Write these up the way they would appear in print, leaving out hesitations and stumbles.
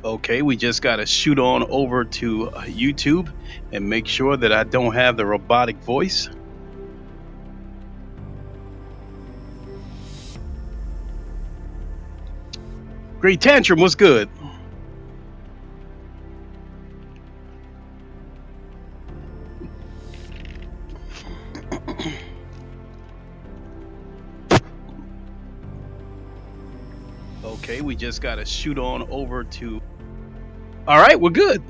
Okay, we just got to shoot on over to YouTube and make sure that I don't have the robotic voice. Great Tantrum, what's good? Okay, we just got to shoot on over to... All right, we're good.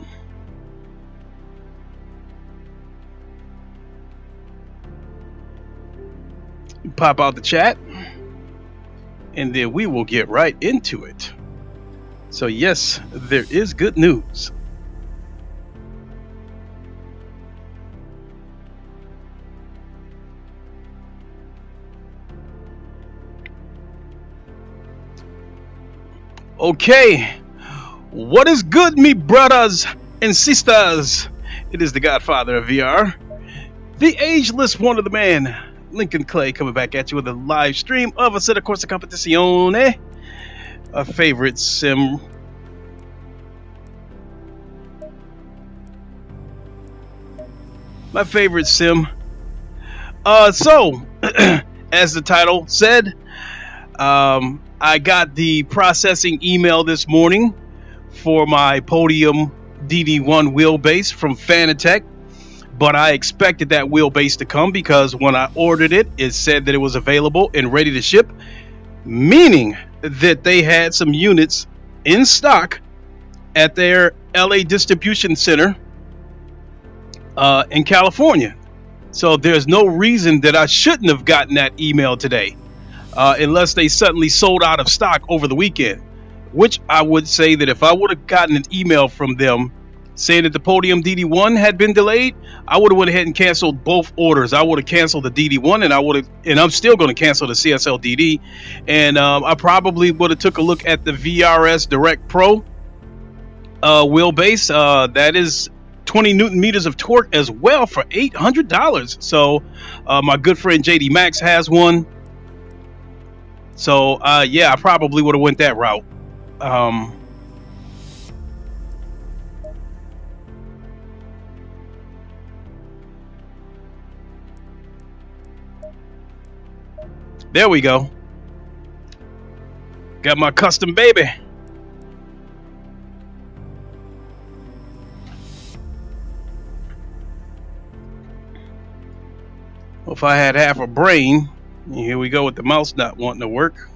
Pop out the chat, and then we will get right into it. So yes, there is good news. Okay, what is good, me brothers and sisters? It is the Godfather of VR, the ageless wonder, the man, Lincoln Clay, coming back at you with a live stream of a set of Corsa Competizione, a favorite sim. My favorite sim. So, as the title said, I got the processing email this morning for my Podium DD1 wheelbase from Fanatec, but I expected that wheelbase to come because when I ordered it, it said that it was available and ready to ship, meaning that they had some units in stock at their LA distribution center in California. So there's no reason that I shouldn't have gotten that email today. Unless they suddenly sold out of stock over the weekend, which I would say that if I would have gotten an email from them saying that the Podium DD1 had been delayed, I would have went ahead and canceled both orders. I would have canceled the DD1, and I'm still going to cancel the CSL DD, and I probably would have took a look at the VRS Direct Pro wheelbase. That is 20 Newton meters of torque as well for $800. So my good friend JD Max has one. So, yeah, I probably would have went that route. There we go. Got my custom baby. Well, if I had half a brain... Here we go with the mouse not wanting to work.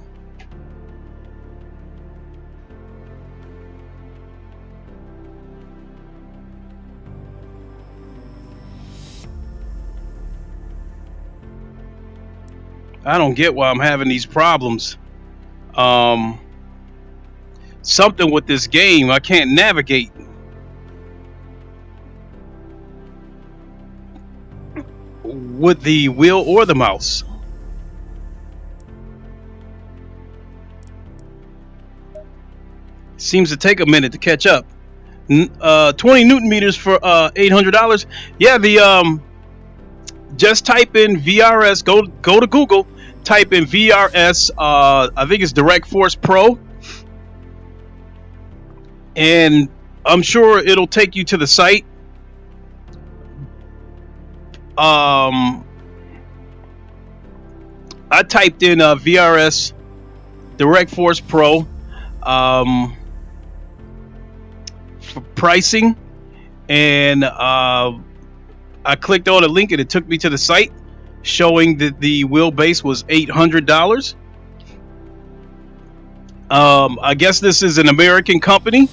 I don't get why I'm having these problems. Something with this game, I can't navigate. With the wheel or the mouse. Seems to take a minute to catch up. 20 Newton meters for $800. Yeah, the just type in VRS. Go to Google. Type in VRS. I think it's Direct Force Pro, and I'm sure it'll take you to the site. I typed in VRS Direct Force Pro. For pricing, and I clicked on a link and it took me to the site showing that the wheelbase was $800. I guess this is an American company,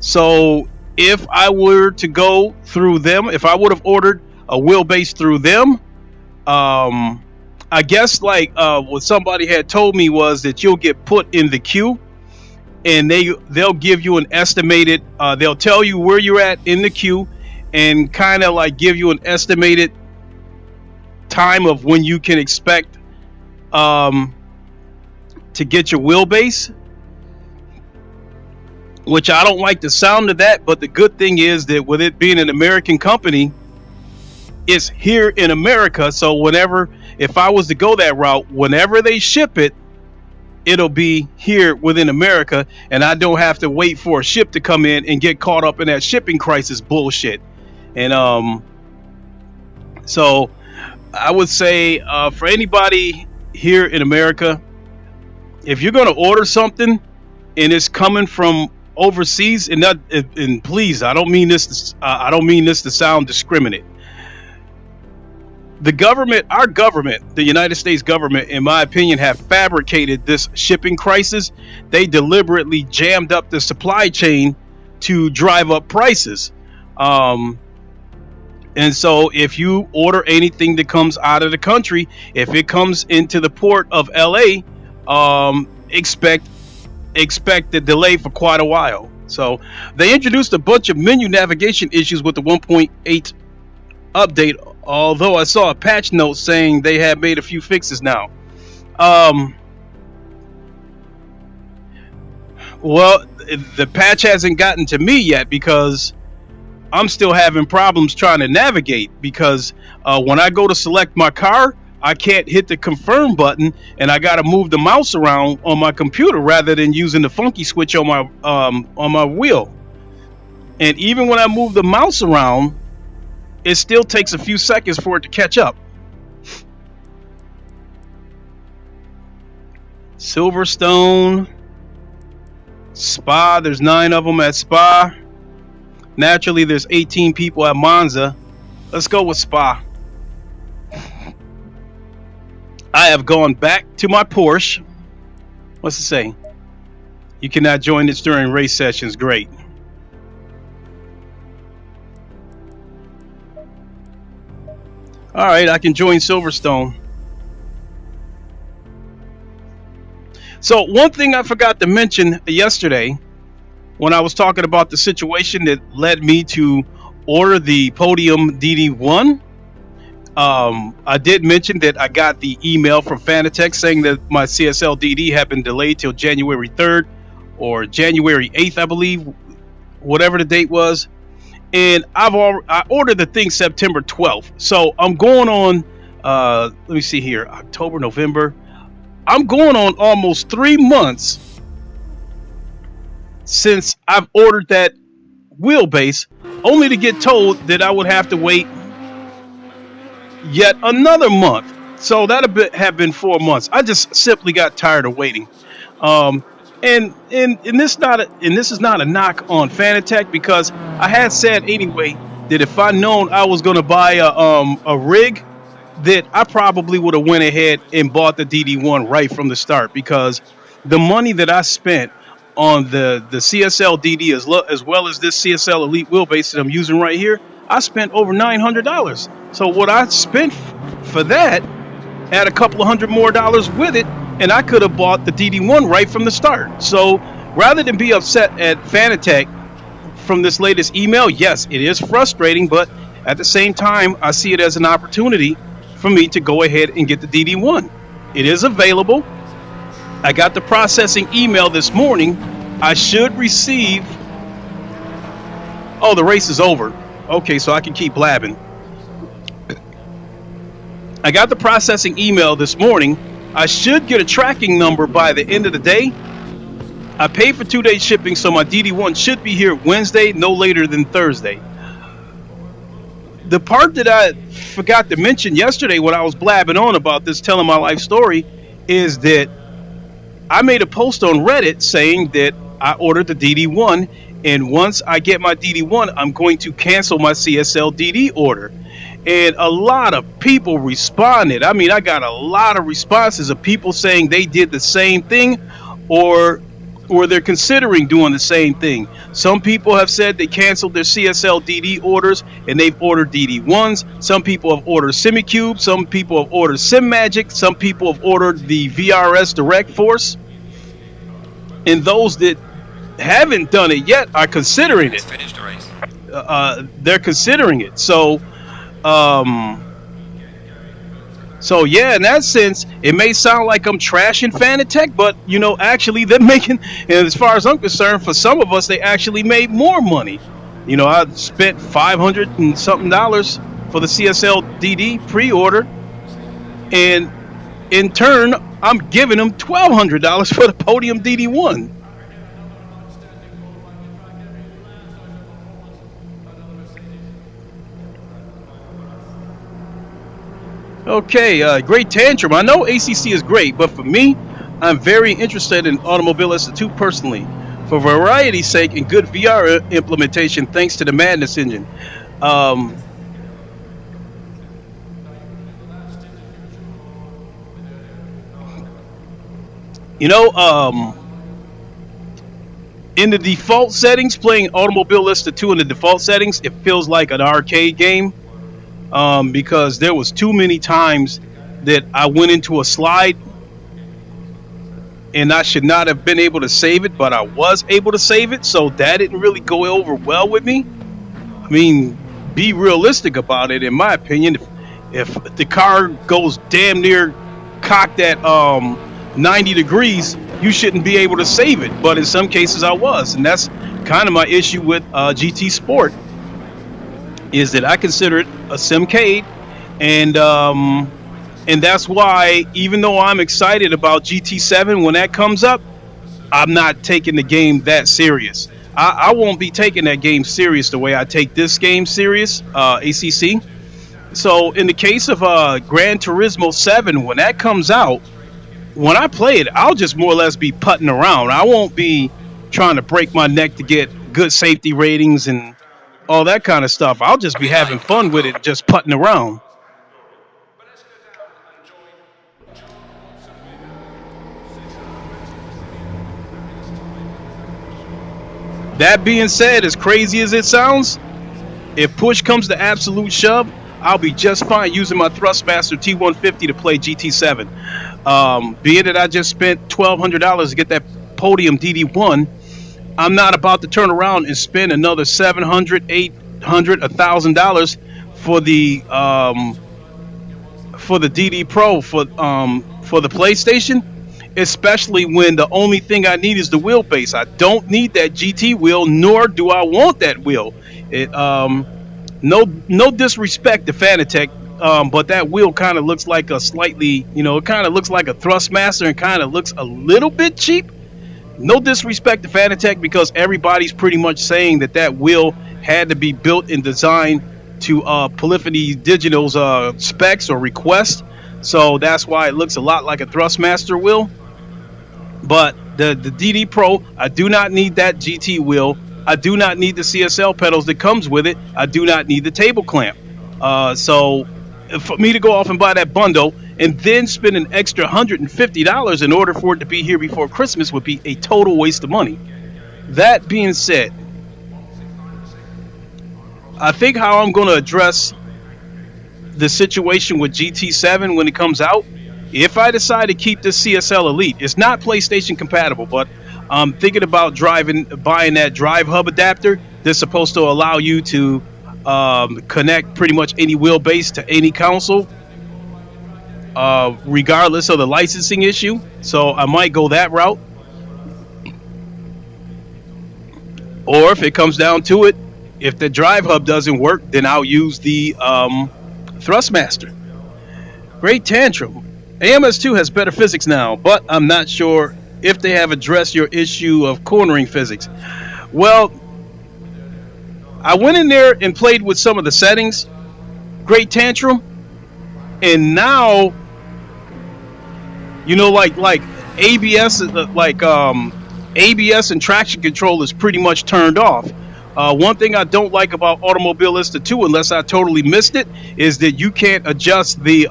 so if I were to go through them, if I would have ordered a wheelbase through them, I guess like what somebody had told me was that you'll get put in the queue, and they'll give you an estimated, they'll tell you where you're at in the queue and kind of like give you an estimated time of when you can expect to get your wheelbase, which I don't like the sound of that, but the good thing is that with it being an American company, it's here in America. So if I was to go that route, whenever they ship it, it'll be here within America, and I don't have to wait for a ship to come in and get caught up in that shipping crisis bullshit. And so I would say for anybody here in America, if you're going to order something and it's coming from overseas, and please, I don't mean this to sound discriminate. The government, our government, the United States government, in my opinion, have fabricated this shipping crisis. They deliberately jammed up the supply chain to drive up prices. And so if you order anything that comes out of the country, if it comes into the port of LA, expect the delay for quite a while. So they introduced a bunch of menu navigation issues with the 1.8 update, although I saw a patch note saying they had made a few fixes now. Well, the patch hasn't gotten to me yet because I'm still having problems trying to navigate, because when I go to select my car, I can't hit the confirm button, and I got to move the mouse around on my computer rather than using the funky switch on my wheel. And even when I move the mouse around, it still takes a few seconds for it to catch up. Silverstone, Spa, there's 9 of them at Spa. Naturally, there's 18 people at Monza. Let's go with Spa. I have gone back to my Porsche. What's it say? You cannot join this during race sessions. Great. All right, I can join Silverstone. So one thing I forgot to mention yesterday when I was talking about the situation that led me to order the Podium DD1, I did mention that I got the email from Fanatec saying that my CSL DD had been delayed till January 3rd or January 8th, I believe, whatever the date was. And I ordered the thing September 12th. So I'm going on, let me see here, October, November. I'm going on almost 3 months since I've ordered that wheelbase, only to get told that I would have to wait yet another month. So that'd have been 4 months. I just simply got tired of waiting. And this is not a knock on Fanatec, because I had said anyway that if I known I was going to buy a rig, that I probably would have went ahead and bought the DD1 right from the start, because the money that I spent on the CSL DD as well as this CSL Elite wheelbase that I'm using right here, I spent over $900. So what I spent for that, add a couple of $100 more with it, and I could have bought the DD1 right from the start. So rather than be upset at Fanatec from this latest email, yes, it is frustrating, but at the same time, I see it as an opportunity for me to go ahead and get the DD1. It is available. I got the processing email this morning. I should receive... Oh, the race is over. Okay, so I can keep blabbing. I got the processing email this morning. I should get a tracking number by the end of the day. I paid for 2-day shipping, so my DD1 should be here Wednesday, no later than Thursday. The part that I forgot to mention yesterday when I was blabbing on about this, telling my life story, is that I made a post on Reddit saying that I ordered the DD1, and once I get my DD1, I'm going to cancel my CSL DD order. And a lot of people responded. I mean, I got a lot of responses of people saying they did the same thing, or they're considering doing the same thing. Some people have said they canceled their CSL DD orders and they've ordered DD1s. Some people have ordered SemiCube. Some people have ordered SimMagic. Some people have ordered the VRS Direct Force. And those that haven't done it yet are considering it. Finished the race. They're considering it. So yeah, in that sense, it may sound like I'm trashing Fanatec, but you know, actually they're making, as far as I'm concerned, for some of us, they actually made more money. You know, I spent $500 and something for the CSL DD pre-order, and in turn, I'm giving them $1,200 for the Podium DD1. Okay, great tantrum. I know ACC is great, but for me, I'm very interested in Automobilista 2 personally, for variety's sake and good VR implementation thanks to the Madness engine. Um, you know, in the default settings, playing Automobilista 2 in the default settings, it feels like an arcade game, because there was too many times that I went into a slide and I should not have been able to save it, but I was able to save it, so that didn't really go over well with me. I mean, be realistic about it, in my opinion. If the car goes damn near cocked at 90 degrees, you shouldn't be able to save it, but in some cases I was, and that's kind of my issue with GT Sport, is that I consider it a simcade, and that's why, even though I'm excited about GT7 when that comes up, I'm not taking the game that serious. I won't be taking that game serious the way I take this game serious, ACC. So in the case of Gran Turismo 7, when that comes out, when I play it, I'll just more or less be putting around. I won't be trying to break my neck to get good safety ratings and all that kind of stuff. I'll just be having fun with it, just putting around. That being said, as crazy as it sounds, if push comes to absolute shove, I'll be just fine using my Thrustmaster T150 to play GT7. Being that I just spent $1,200 to get that Podium DD1, I'm not about to turn around and spend another $700, $800, $1,000 for the DD Pro for the PlayStation. Especially when the only thing I need is the wheelbase. I don't need that GT wheel, nor do I want that wheel. It no disrespect to Fanatec, but that wheel kind of looks like a slightly, it kind of looks like a Thrustmaster and kind of looks a little bit cheap. No disrespect to Fanatec, because everybody's pretty much saying that wheel had to be built and designed to Polyphony Digital's specs or request. So that's why it looks a lot like a Thrustmaster wheel. But the DD Pro, I do not need that GT wheel. I do not need the CSL pedals that comes with it. I do not need the table clamp. So for me to go off and buy that bundle and then spend an extra $150 in order for it to be here before Christmas would be a total waste of money. That being said, I think how I'm going to address the situation with GT7 when it comes out, if I decide to keep this CSL Elite, it's not PlayStation compatible, but I'm thinking about buying that Drive Hub adapter that's supposed to allow you to connect pretty much any wheelbase to any console, regardless of the licensing issue. So I might go that route. Or if it comes down to it, if the Drive Hub doesn't work, then I'll use the Thrustmaster. Great tantrum. AMS2 has better physics now, but I'm not sure if they have addressed your issue of cornering physics. Well, I went in there and played with some of the settings. Great tantrum. And now, like ABS, ABS and traction control is pretty much turned off. One thing I don't like about Automobilista 2, unless I totally missed it, is that you can't adjust the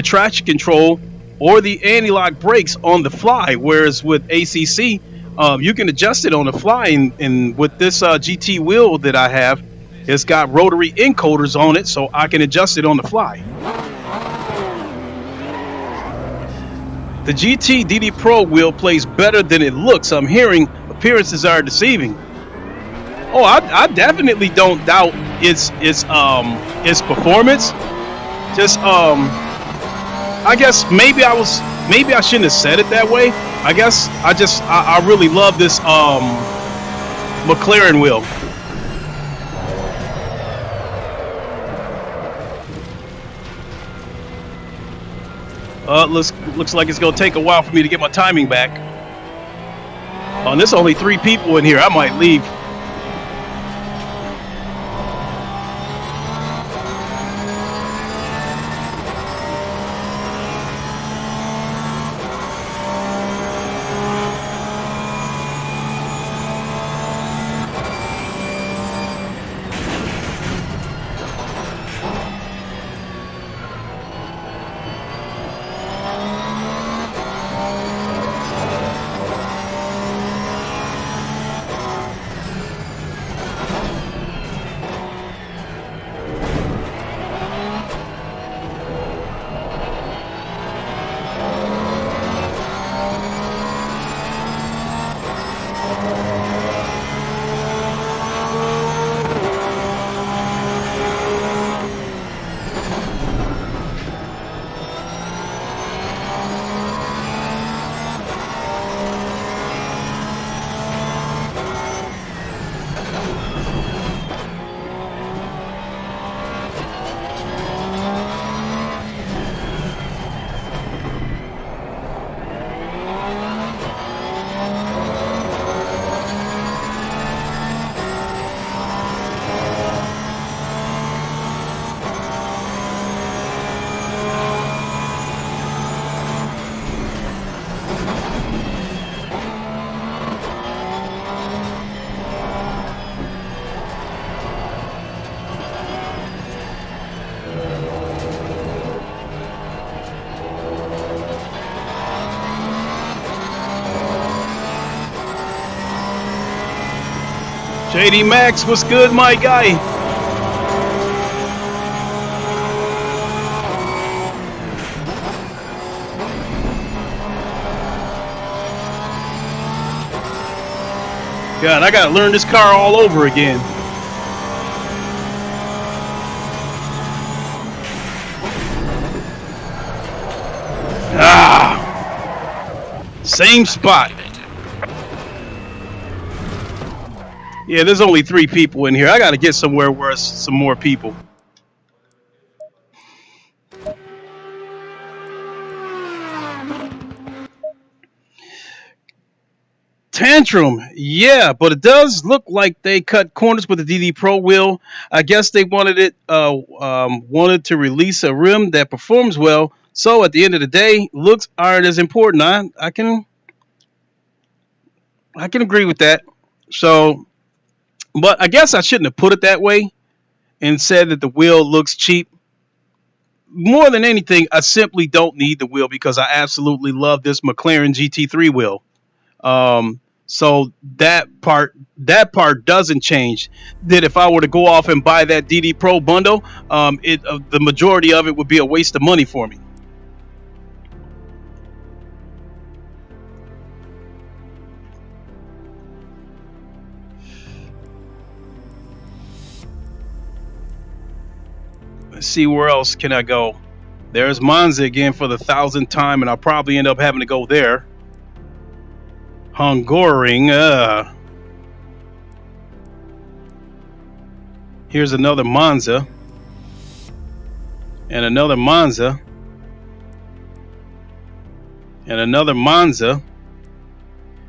traction control or the anti-lock brakes on the fly, whereas with ACC, you can adjust it on the fly. And with this GT wheel that I have, it's got rotary encoders on it, so I can adjust it on the fly. The GT DD Pro wheel plays better than it looks. I'm hearing appearances are deceiving. Oh, I definitely don't doubt its performance. Just I guess maybe I shouldn't have said it that way. I guess I really love this McLaren wheel. Looks like it's gonna take a while for me to get my timing back. Oh, and there's only 3 people in here. I might leave. JD Max, what's good, my guy? God, I gotta learn this car all over again. Same spot. Yeah, there's only 3 people in here. I gotta get somewhere where it's some more people. Tantrum, yeah, but it does look like they cut corners with the DD Pro wheel. I guess they wanted to release a rim that performs well. So at the end of the day, looks aren't as important. I can agree with that. So, but I guess I shouldn't have put it that way and said that the wheel looks cheap. More than anything, I simply don't need the wheel because I absolutely love this McLaren GT3 wheel. So that part doesn't change. That if I were to go off and buy that DD Pro bundle, the majority of it would be a waste of money for me. Let's see, where else can I go? There's Monza again for the 1,000th time, and I'll probably end up having to go there. Hungaroring. Here's another Monza. And another Monza. And another Monza.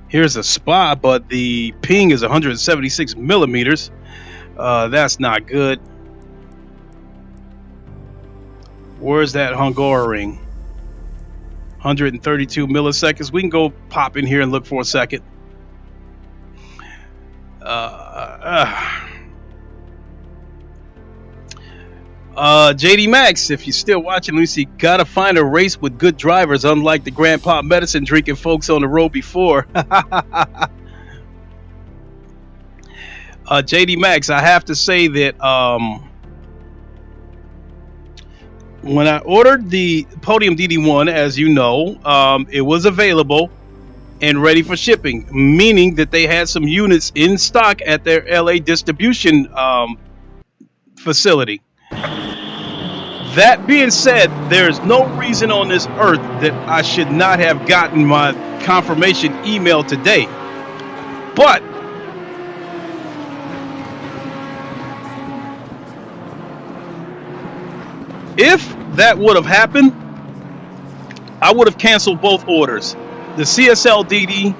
Here's a Spa, but the ping is 176 millimeters. That's not good. Where's that Hungaroring? 132 milliseconds. We can go pop in here and look for a second. JD Max, if you're still watching, Lucy, gotta find a race with good drivers, unlike the grandpa medicine drinking folks on the road before. JD Max, I have to say that when I ordered the Podium DD1, as you know, it was available and ready for shipping, meaning that they had some units in stock at their LA distribution facility. That being said, there's no reason on this earth that I should not have gotten my confirmation email today. But if that would have happened, I would have canceled both orders, the CSL DD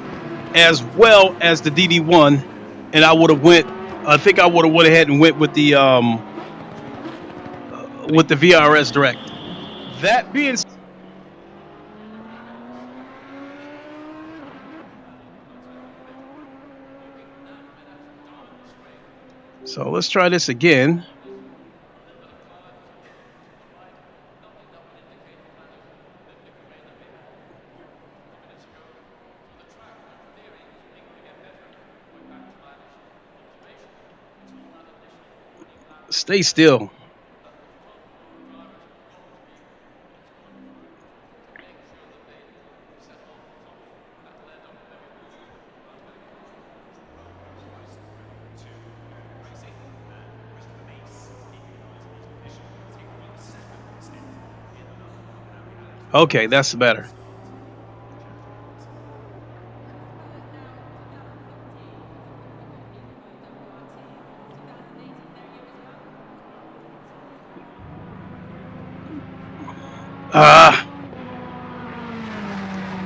as well as the DD1, and I would have went. I think I would have went ahead and went with the VRS Direct. That being said, so let's try this again. Stay still. Okay, that's better.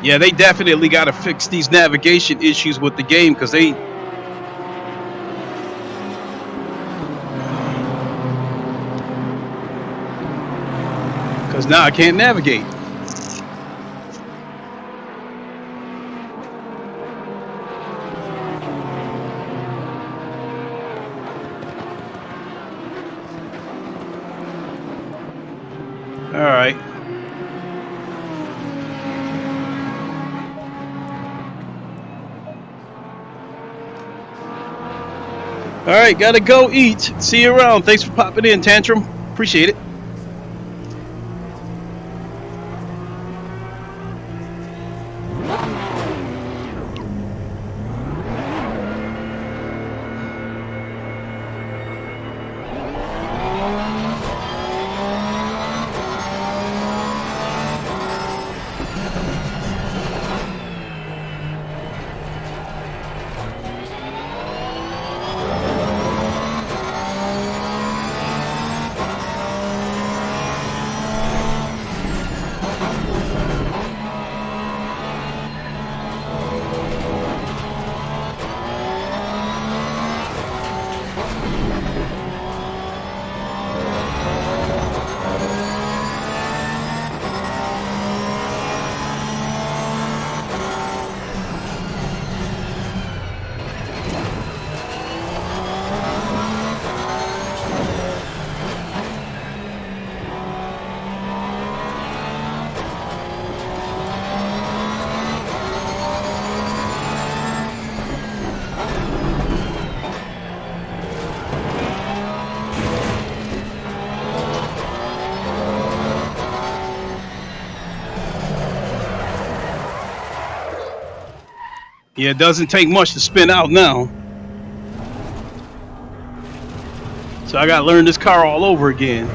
Yeah, they definitely got to fix these navigation issues with the game because now I can't navigate. All right. All right, gotta go eat. See you around. Thanks for popping in, Tantrum. Appreciate it. Yeah, it doesn't take much to spin out now. So I gotta learn this car all over again.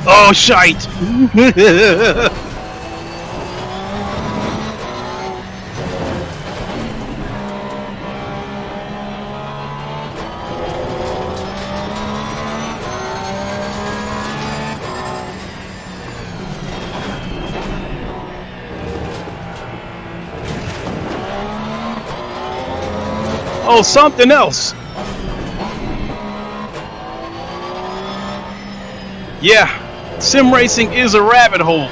Oh, shite! Oh, something else. Yeah, sim racing is a rabbit hole.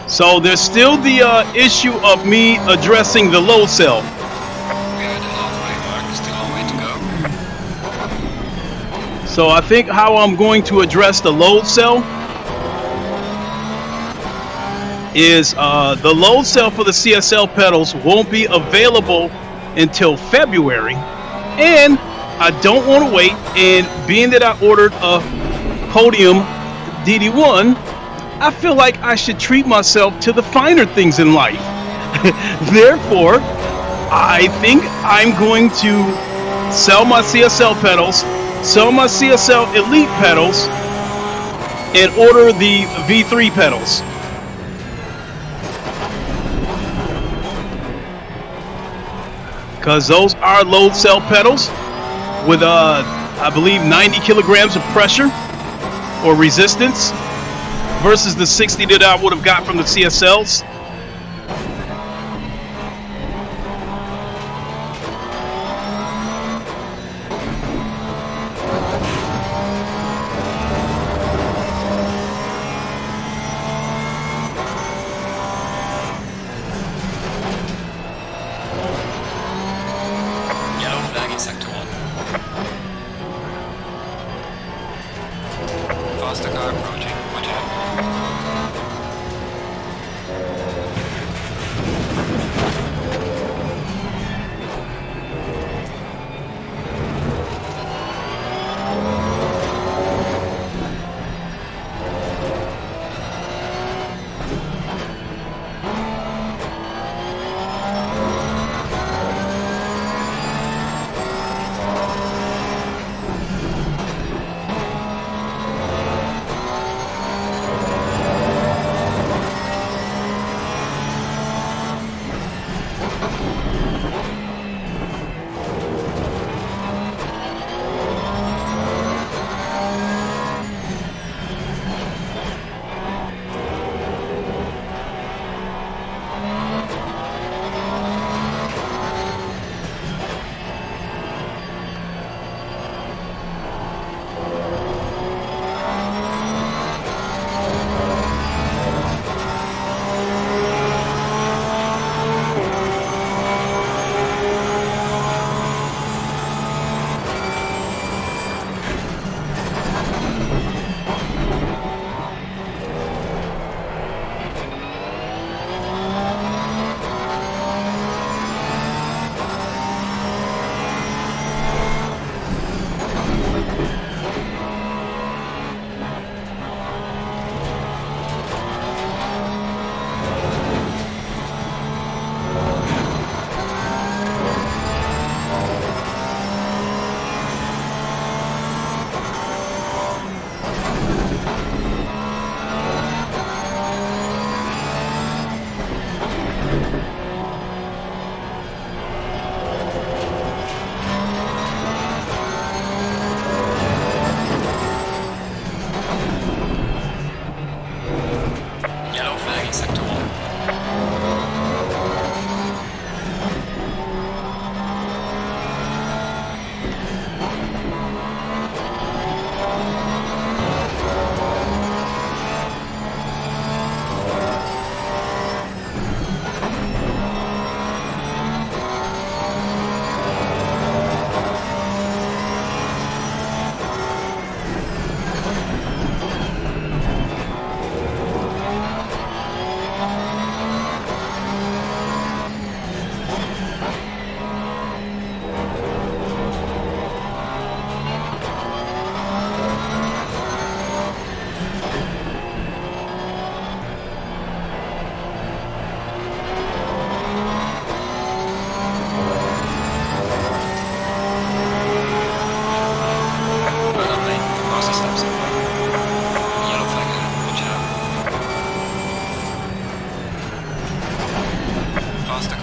So there's still the issue of me addressing the load cell. We are at the halfway mark, still a way to go. So I think how I'm going to address the load cell is the load cell for the CSL pedals won't be available until February, and I don't want to wait. And being that I ordered a Podium DD1, I feel like I should treat myself to the finer things in life. Therefore, I think I'm going to sell my CSL pedals, sell my CSL Elite pedals, and order the V3 pedals. Because those are load cell pedals with, I believe, 90 kilograms of pressure or resistance versus the 60 that I would have got from the CSLs. Yellow flag in sector 1. Faster car approaching, watch out.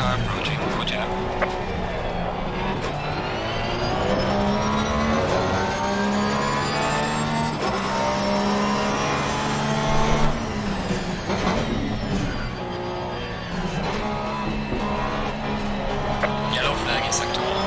car approaching. Watch out. Yellow flag in sector 1.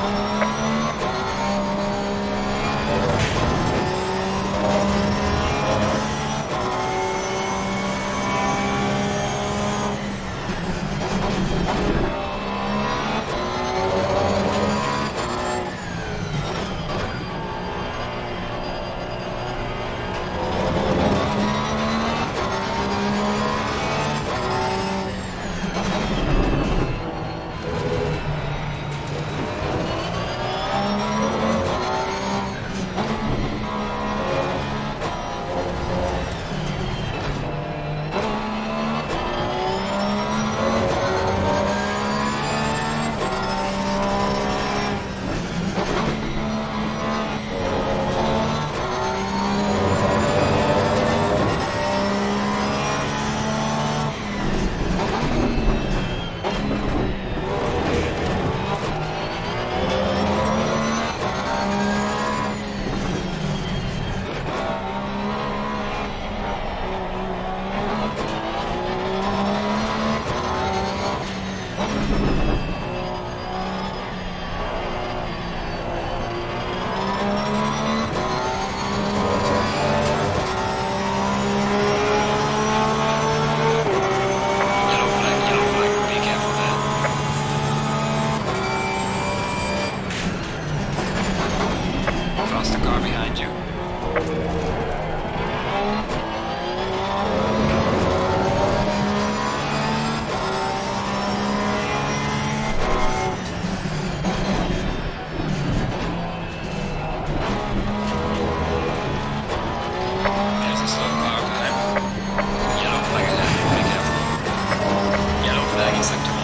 Yellow flag, be careful there. Faster car behind you. There's a slow car behind. Yellow flag ahead, be careful. Yellow flag in sector 1.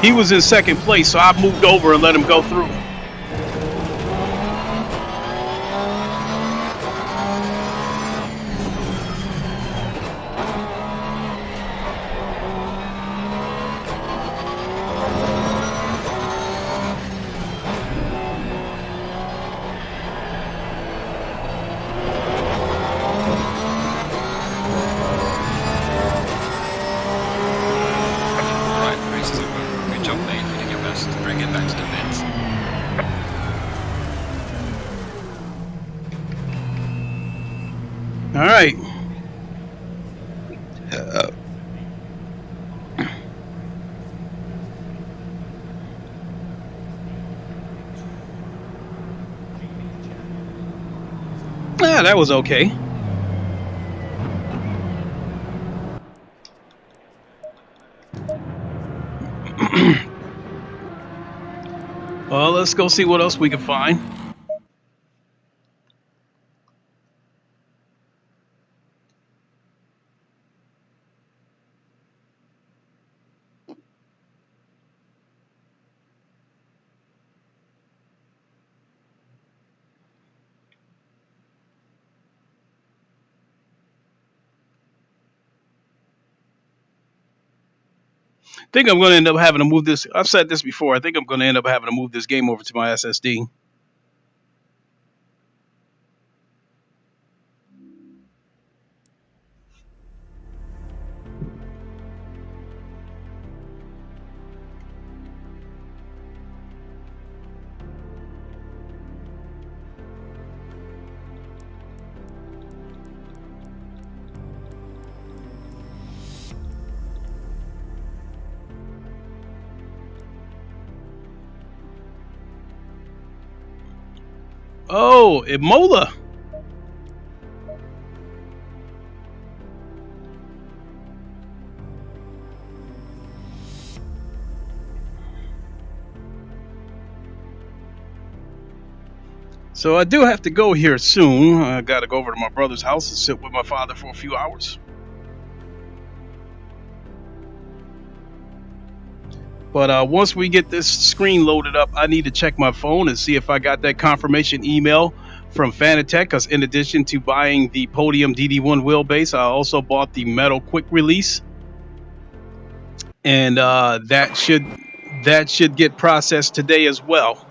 He was in second place, so I moved over and let him go through. Right, race is over. Good job, mate. You did your best. Bring it back to the pits. All right. Yeah, that was okay. Well, let's go see what else we can find. I think I'm going to end up having to move this. I've said this before. I think I'm going to end up having to move this game over to my SSD. Oh, Imola. So I do have to go here soon. I got to go over to my brother's house and sit with my father for a few hours. But once we get this screen loaded up, I need to check my phone and see if I got that confirmation email from Fanatec. Because in addition to buying the Podium DD1 wheelbase, I also bought the metal quick release, and that should get processed today as well.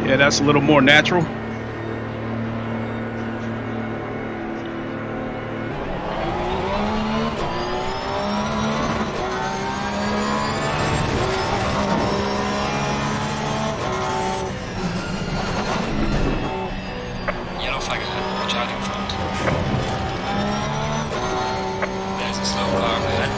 Yeah, that's a little more natural. Yellow flag ahead. Watch out in front. There's a slow car ahead.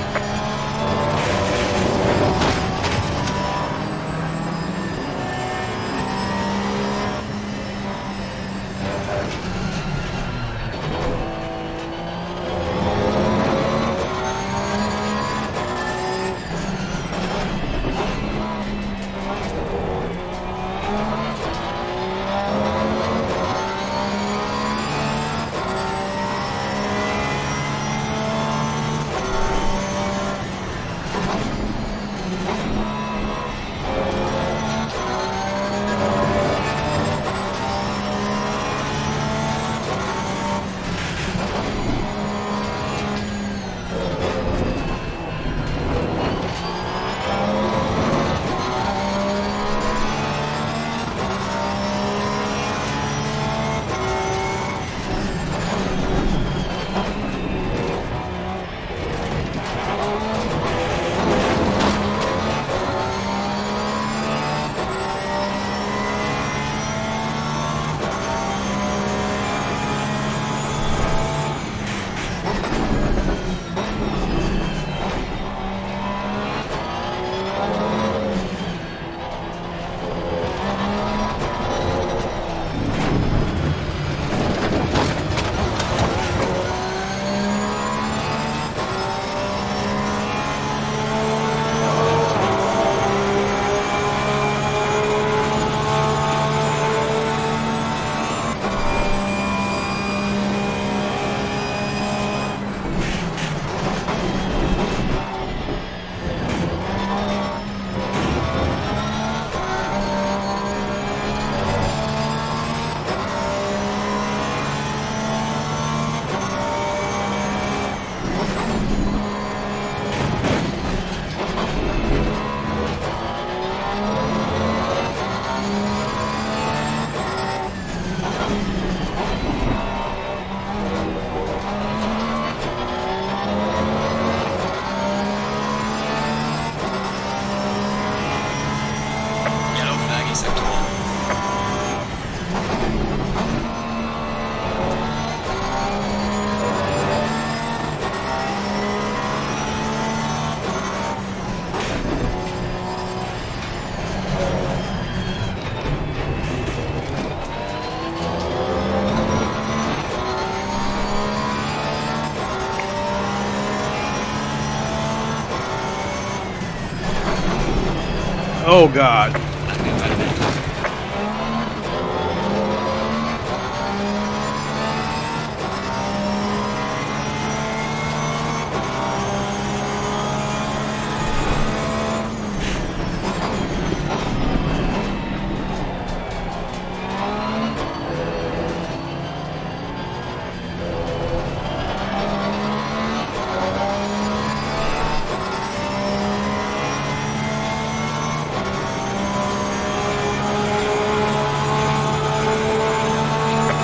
Oh God.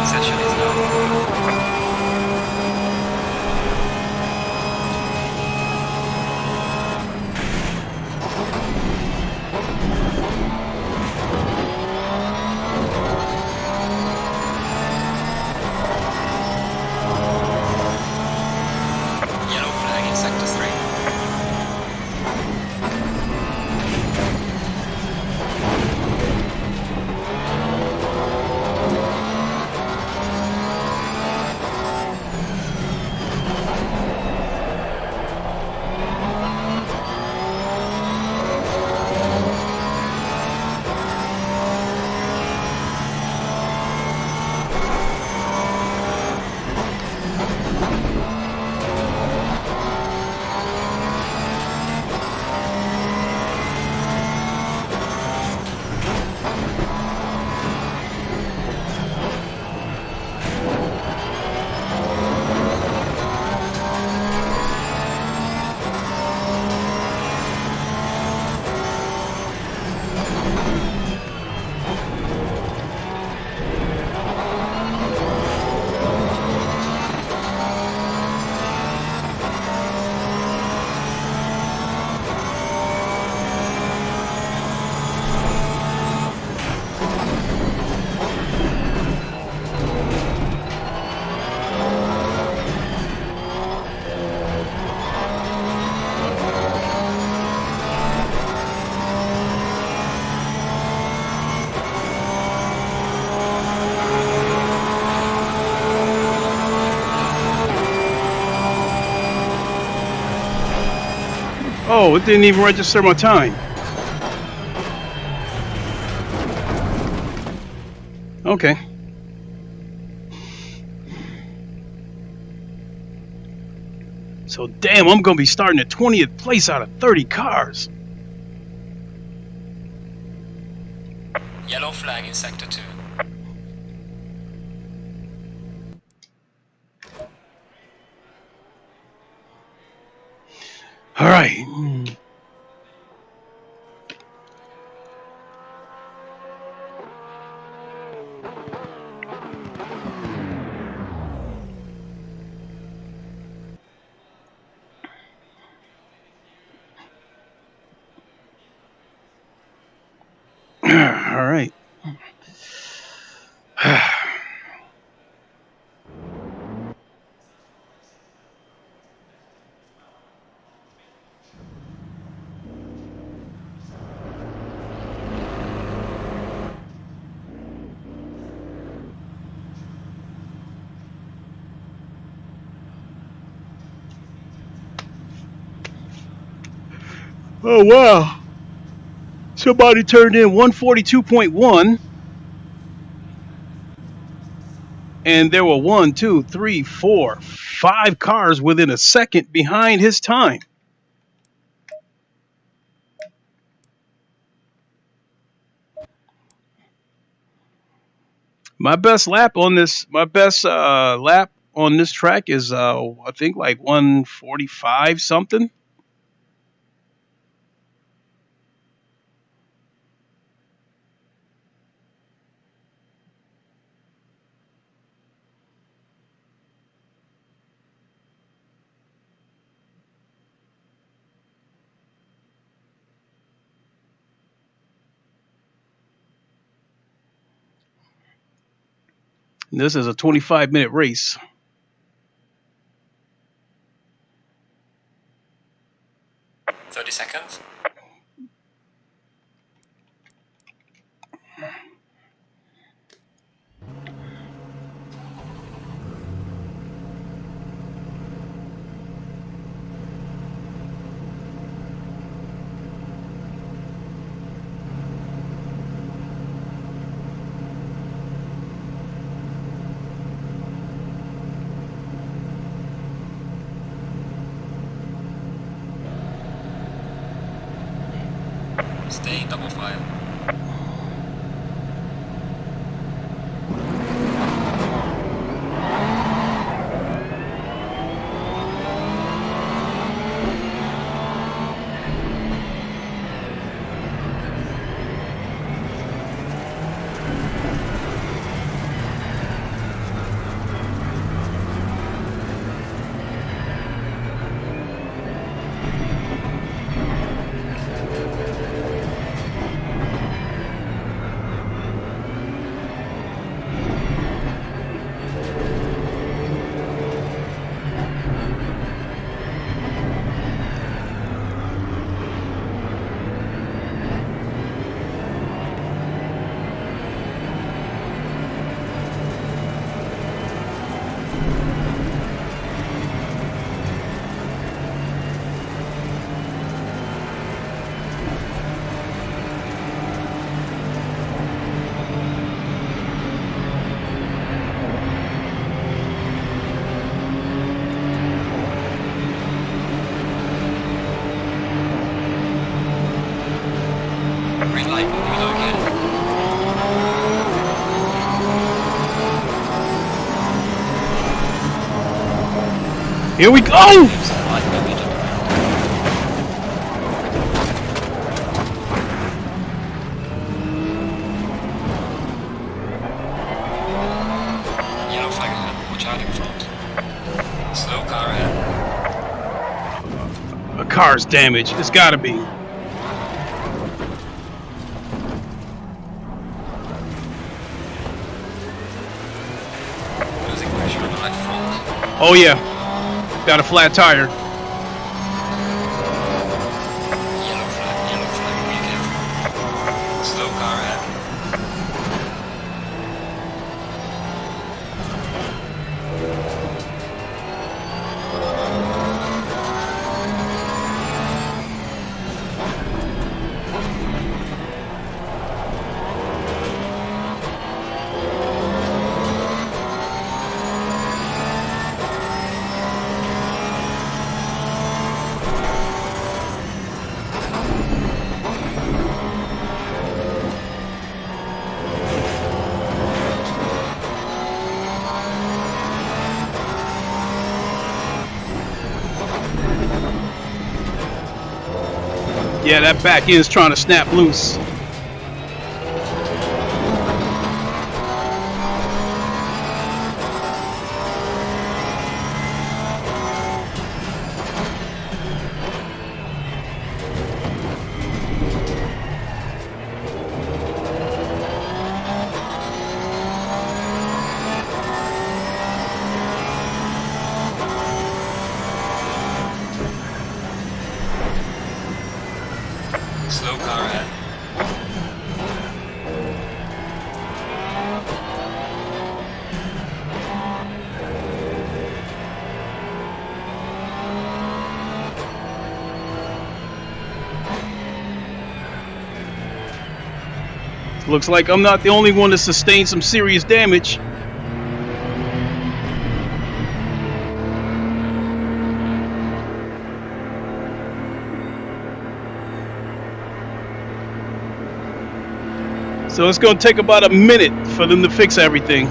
Session is now. Yellow flag in sector 3. Oh, it didn't even register my time. Okay. So damn, I'm gonna be starting at 20th place out of 30 cars. Yellow flag in sector 2. All right. All right. Oh wow. Somebody turned in 142.1. And there were 1, 2, 3, 4, 5 cars within a second behind his time. My best lap on this track is I think like 145 something. This is a 25-minute race. Seconds. ain't double file. Green light, relocate. Here we go! Leaves the light, maybe jump around. Yellow flag ahead, watch out in front. Slow car ahead. A car's damaged. It's gotta be. Losing pressure on the left front. Oh yeah. Got a flat tire. Yellow flag, be careful. Slow car ahead. Yeah, that back end's trying to snap loose. Slow car ahead. Looks like I'm not the only one to sustain some serious damage. So it's going to take about a minute for them to fix everything.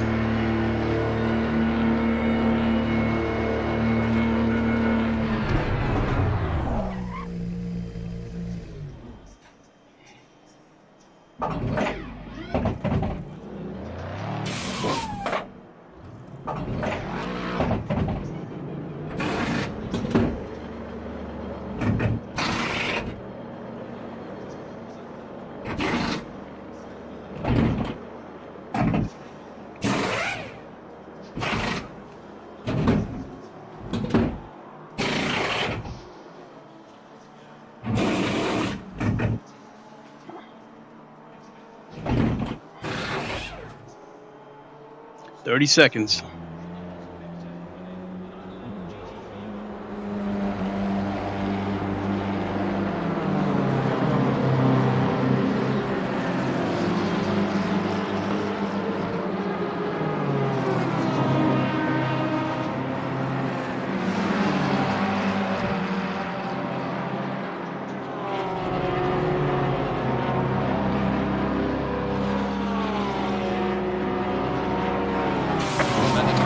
Thirty seconds.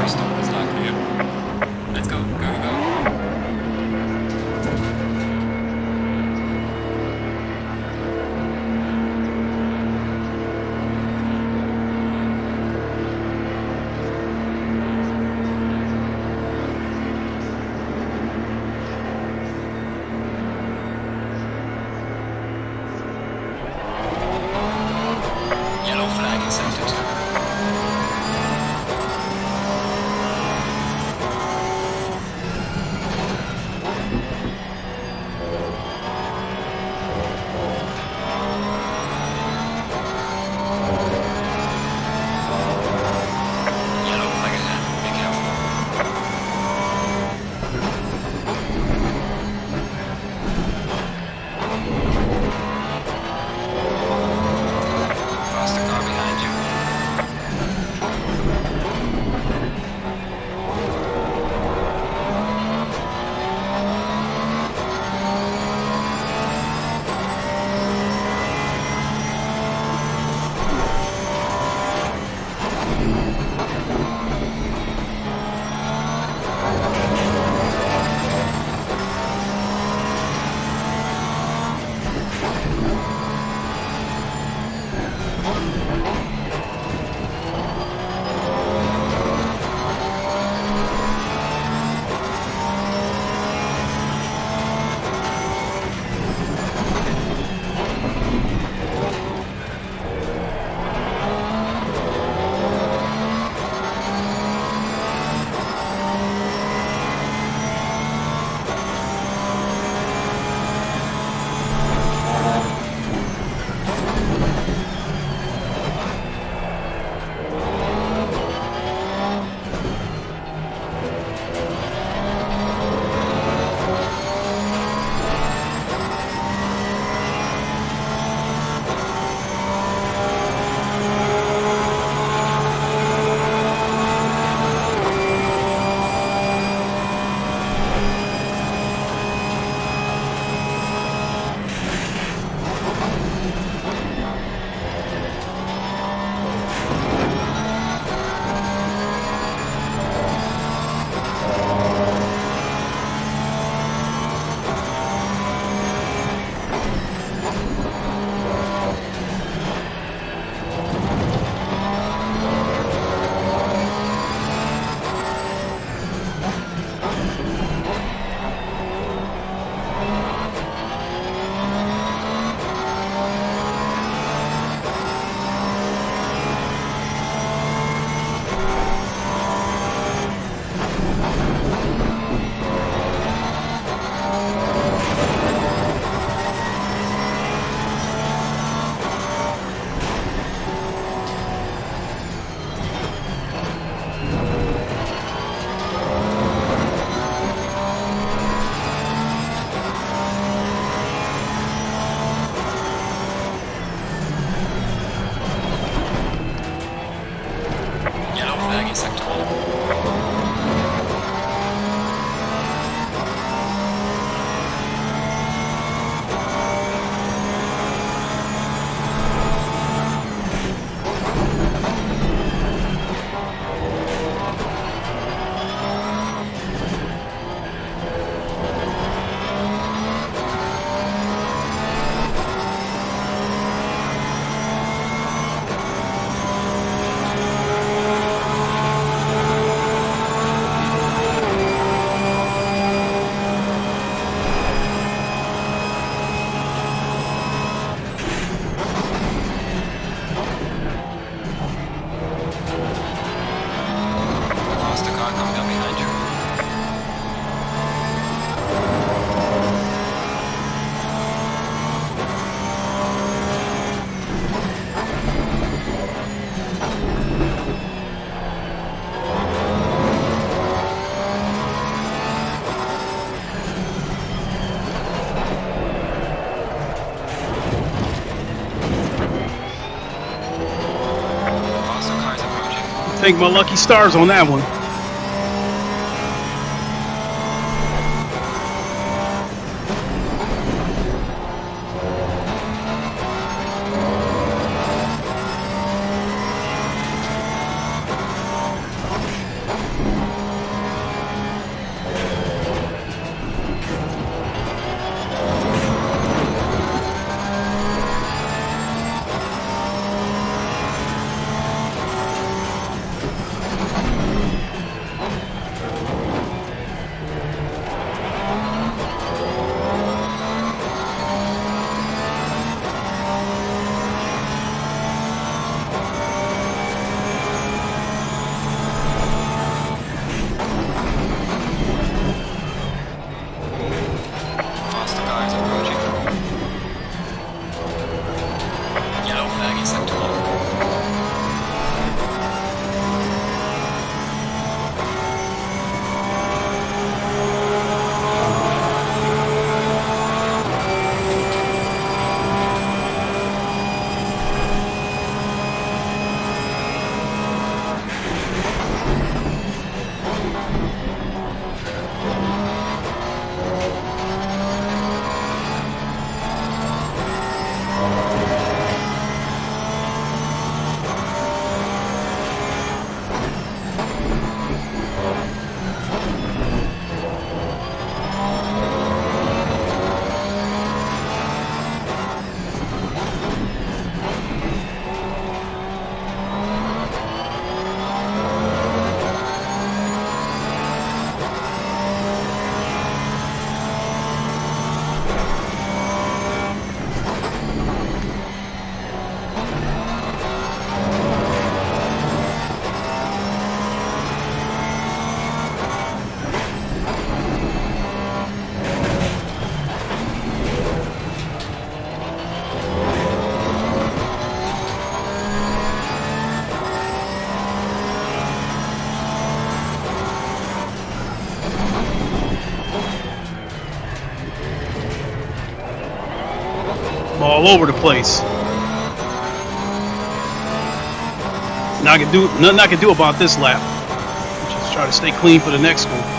first stop is not clear. Let's go, go, go. Yellow flag in sector 2. Yellow flag ahead, be careful. Faster car behind you. Yellow flag in sector 1. Faster car coming up behind you. Faster cars approaching. Take my lucky stars on that one. all over the place. Nothing I can do about this lap. Just try to stay clean for the next one.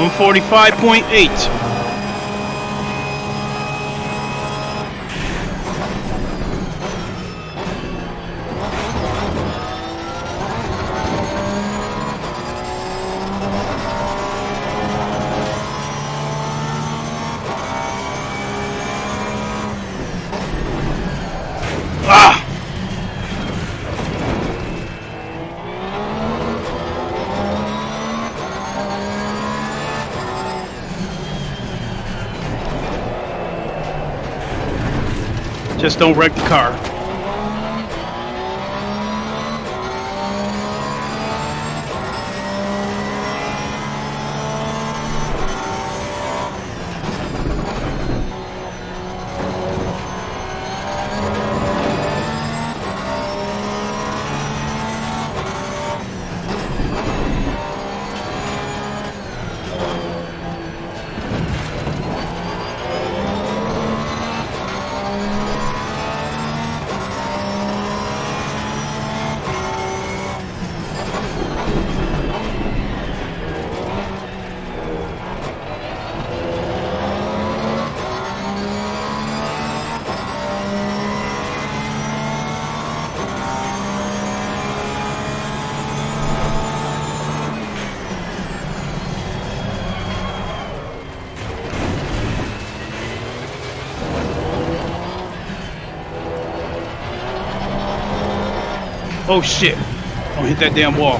on 45.8. Just don't wreck the car. Oh shit! Don't hit that damn wall.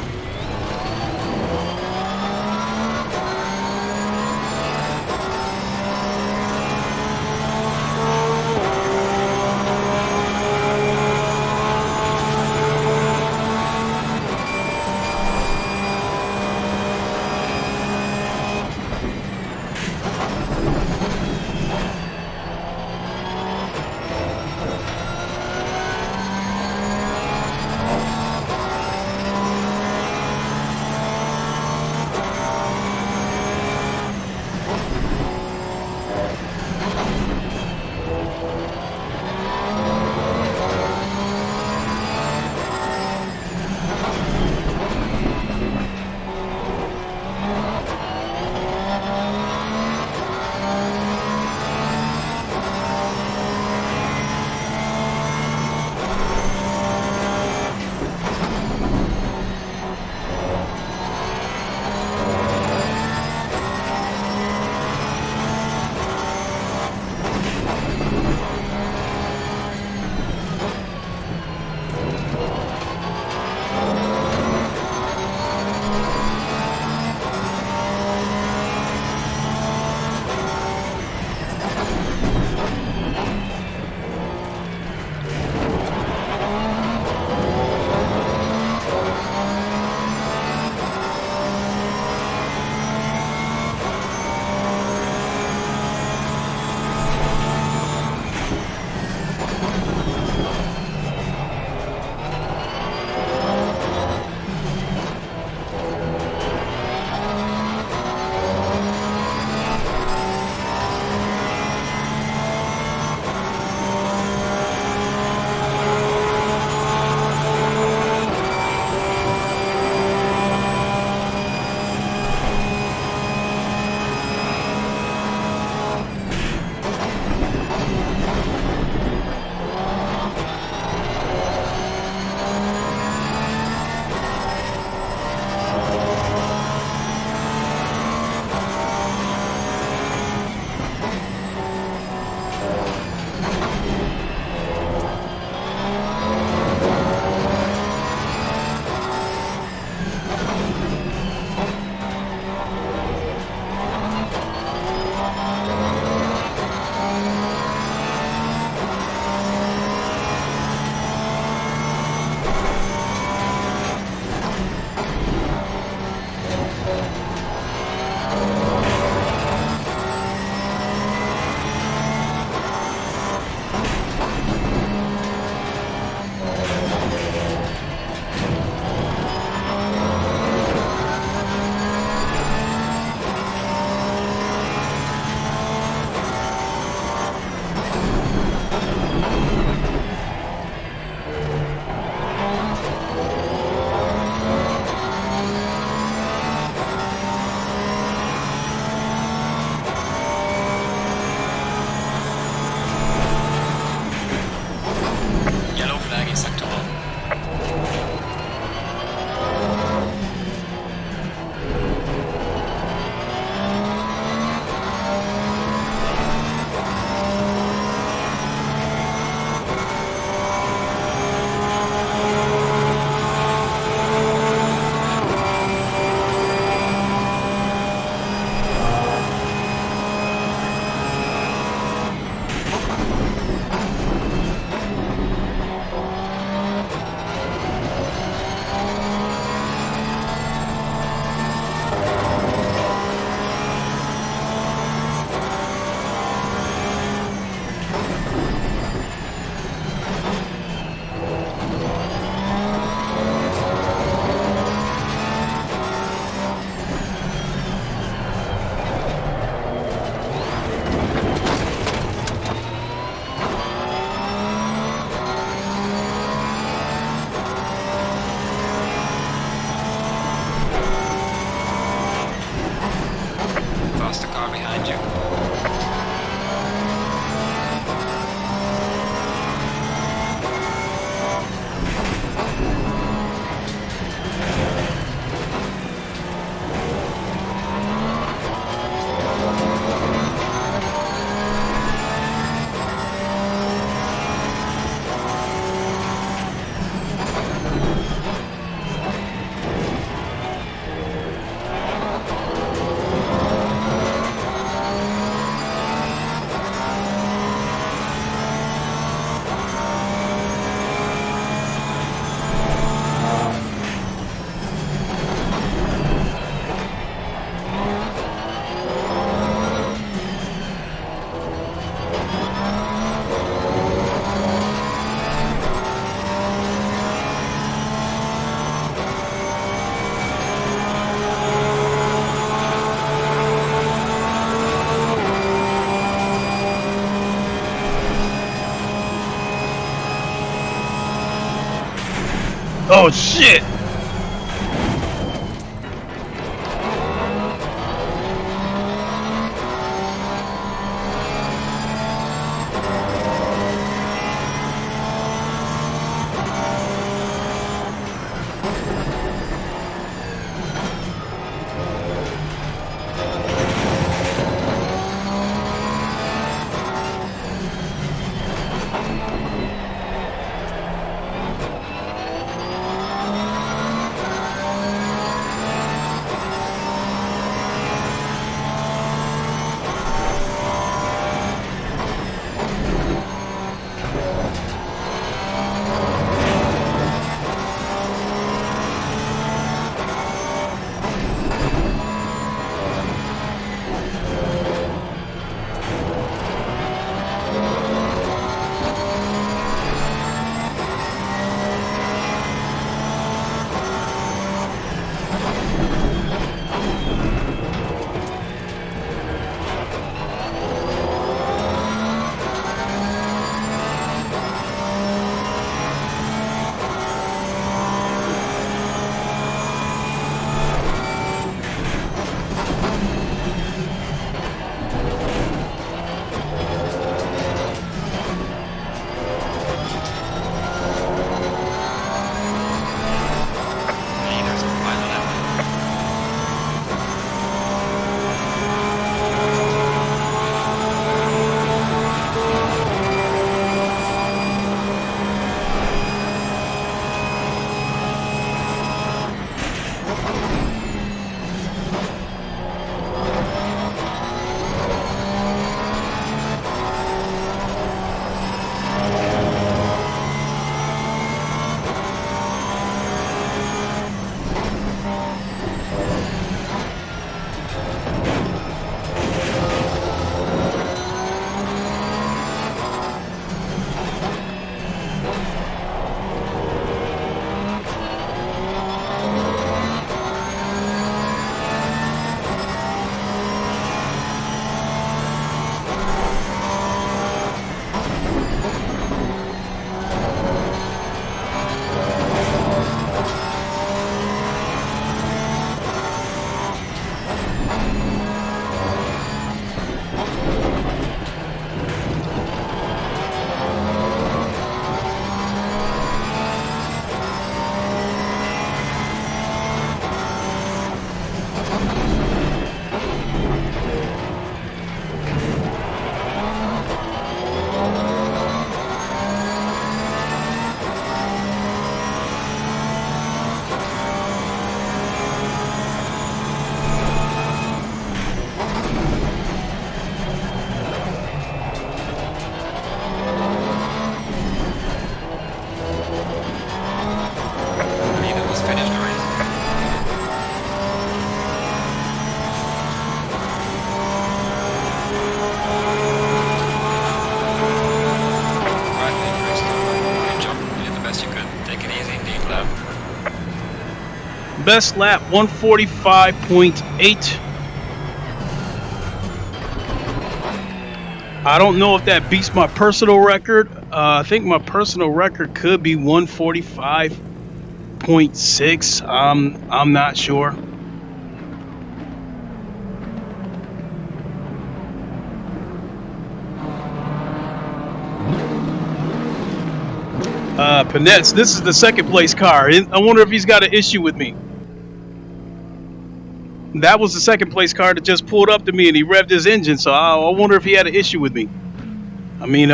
Oh shit! Best lap 145.8. I don't know if that beats my personal record. I think my personal record could be 145.6. I'm not sure. Panetz, this is the second place car. I wonder if he's got an issue with me. That was the second place car that just pulled up to me and he revved his engine, so I wonder if he had an issue with me. I mean,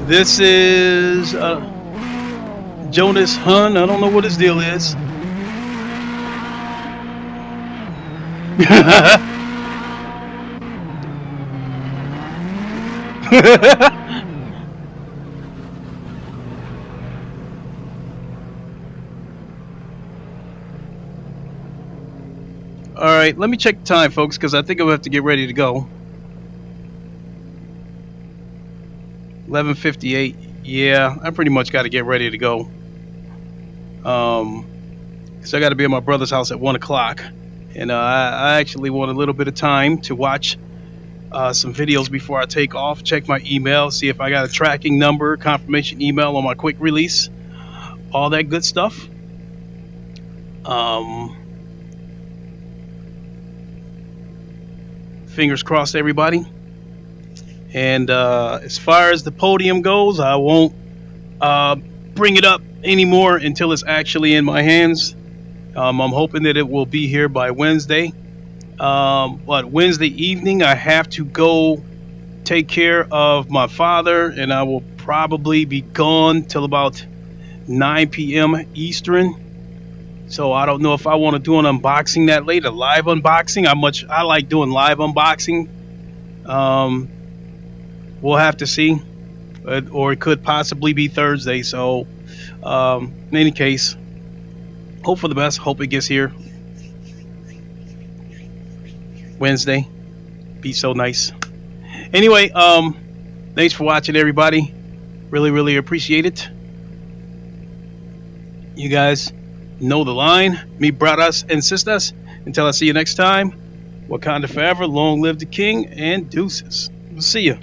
this is Jonas Hun. I don't know what his deal is. All right, let me check the time, folks, because I think I'll have to get ready to go. 11:58. Yeah, I pretty much got to get ready to go. Because I got to be at my brother's house at 1 o'clock. And I actually want a little bit of time to watch some videos before I take off. Check my email, see if I got a tracking number, confirmation email on my quick release. all that good stuff. Fingers crossed, everybody. And as far as the podium goes, I won't bring it up anymore until it's actually in my hands. I'm hoping that it will be here by Wednesday. But Wednesday evening, I have to go take care of my father, and I will probably be gone till about 9 p.m. Eastern. So I don't know if I want to do an unboxing that late, a live unboxing. I like doing live unboxing. We'll have to see, or it could possibly be Thursday. So in any case, hope for the best. Hope it gets here Wednesday. Be so nice. Anyway, thanks for watching, everybody. Really appreciate it. You guys know the line. Me, brothers and sisters. Until I see you next time, Wakanda forever, long live the king, and deuces. We'll see you.